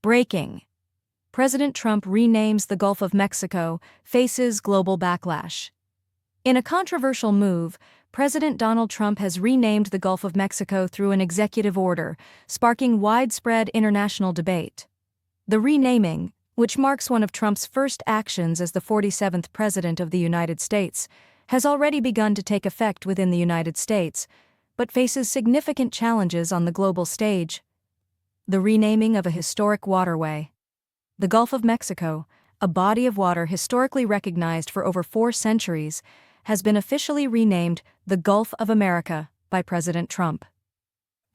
Breaking. President Trump renames the Gulf of Mexico, faces global backlash. In a controversial move, President Donald Trump has renamed the Gulf of Mexico through an executive order, sparking widespread international debate. The renaming, which marks one of Trump's first actions as the 47th President of the United States, has already begun to take effect within the United States, but faces significant challenges on the global stage. The renaming of a historic waterway. The Gulf of Mexico, a body of water historically recognized for over 4 centuries, has been officially renamed the Gulf of America by President Trump.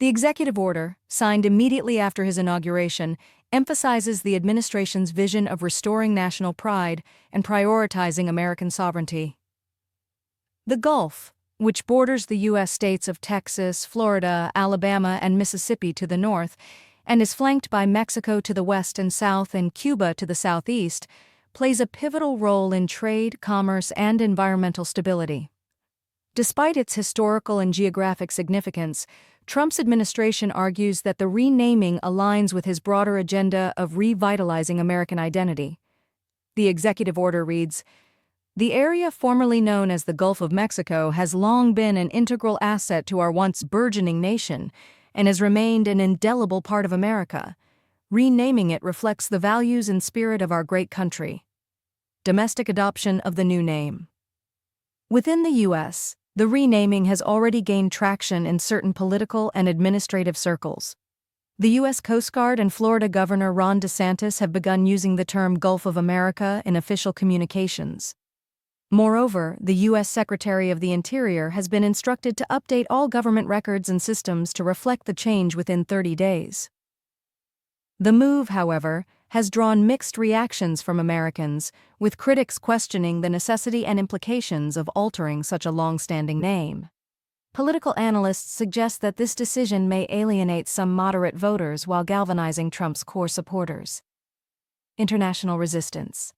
The executive order, signed immediately after his inauguration, emphasizes the administration's vision of restoring national pride and prioritizing American sovereignty. The Gulf, which borders the U.S. states of Texas, Florida, Alabama, and Mississippi to the north, and is flanked by Mexico to the west and south and Cuba to the southeast, plays a pivotal role in trade, commerce, and environmental stability. Despite its historical and geographic significance, Trump's administration argues that the renaming aligns with his broader agenda of revitalizing American identity. The executive order reads, "The area formerly known as the Gulf of Mexico has long been an integral asset to our once burgeoning nation and has remained an indelible part of America. Renaming it reflects the values and spirit of our great country." Domestic adoption of the new name. Within the U.S., the renaming has already gained traction in certain political and administrative circles. The U.S. Coast Guard and Florida Governor Ron DeSantis have begun using the term Gulf of America in official communications. Moreover, the U.S. Secretary of the Interior has been instructed to update all government records and systems to reflect the change within 30 days. The move, however, has drawn mixed reactions from Americans, with critics questioning the necessity and implications of altering such a long-standing name. Political analysts suggest that this decision may alienate some moderate voters while galvanizing Trump's core supporters. International resistance.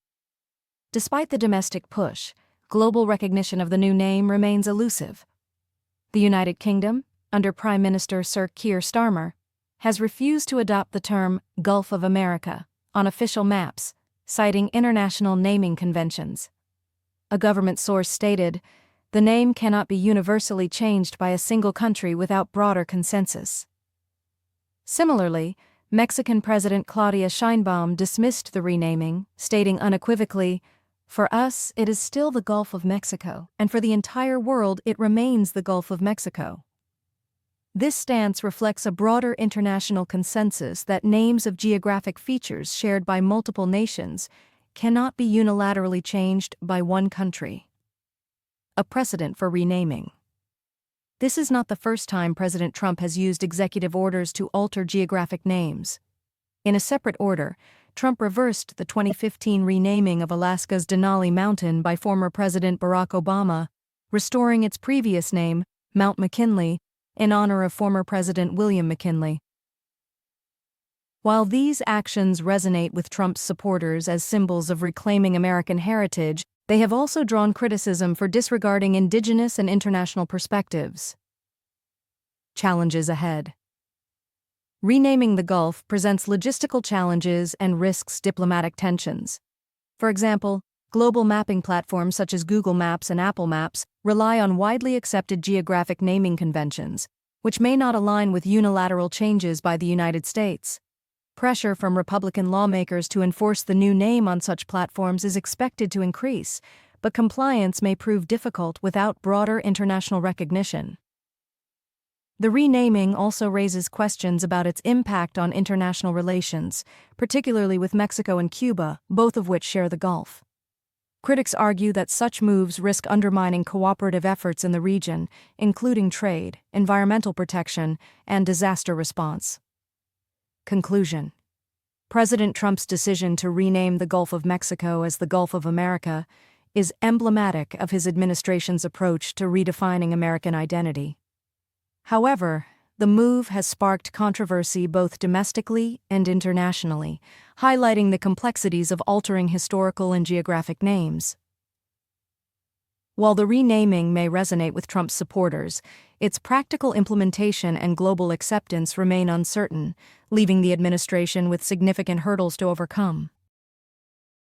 Despite the domestic push, global recognition of the new name remains elusive. The United Kingdom, under Prime Minister Sir Keir Starmer, has refused to adopt the term Gulf of America on official maps, citing international naming conventions. A government source stated, "The name cannot be universally changed by a single country without broader consensus." Similarly, Mexican President Claudia Sheinbaum dismissed the renaming, stating unequivocally, "For us, it is still the Gulf of Mexico, and for the entire world it remains the Gulf of Mexico." This stance reflects a broader international consensus that names of geographic features shared by multiple nations cannot be unilaterally changed by one country. A precedent for renaming. This is not the first time President Trump has used executive orders to alter geographic names. In a separate order, Trump reversed the 2015 renaming of Alaska's Denali Mountain by former President Barack Obama, restoring its previous name, Mount McKinley, in honor of former President William McKinley. While these actions resonate with Trump's supporters as symbols of reclaiming American heritage, they have also drawn criticism for disregarding indigenous and international perspectives. Challenges ahead. Renaming the Gulf presents logistical challenges and risks diplomatic tensions. For example, global mapping platforms such as Google Maps and Apple Maps rely on widely accepted geographic naming conventions, which may not align with unilateral changes by the United States. Pressure from Republican lawmakers to enforce the new name on such platforms is expected to increase, but compliance may prove difficult without broader international recognition. The renaming also raises questions about its impact on international relations, particularly with Mexico and Cuba, both of which share the Gulf. Critics argue that such moves risk undermining cooperative efforts in the region, including trade, environmental protection, and disaster response. Conclusion. President Trump's decision to rename the Gulf of Mexico as the Gulf of America is emblematic of his administration's approach to redefining American identity. However, the move has sparked controversy both domestically and internationally, highlighting the complexities of altering historical and geographic names. While the renaming may resonate with Trump's supporters, its practical implementation and global acceptance remain uncertain, leaving the administration with significant hurdles to overcome.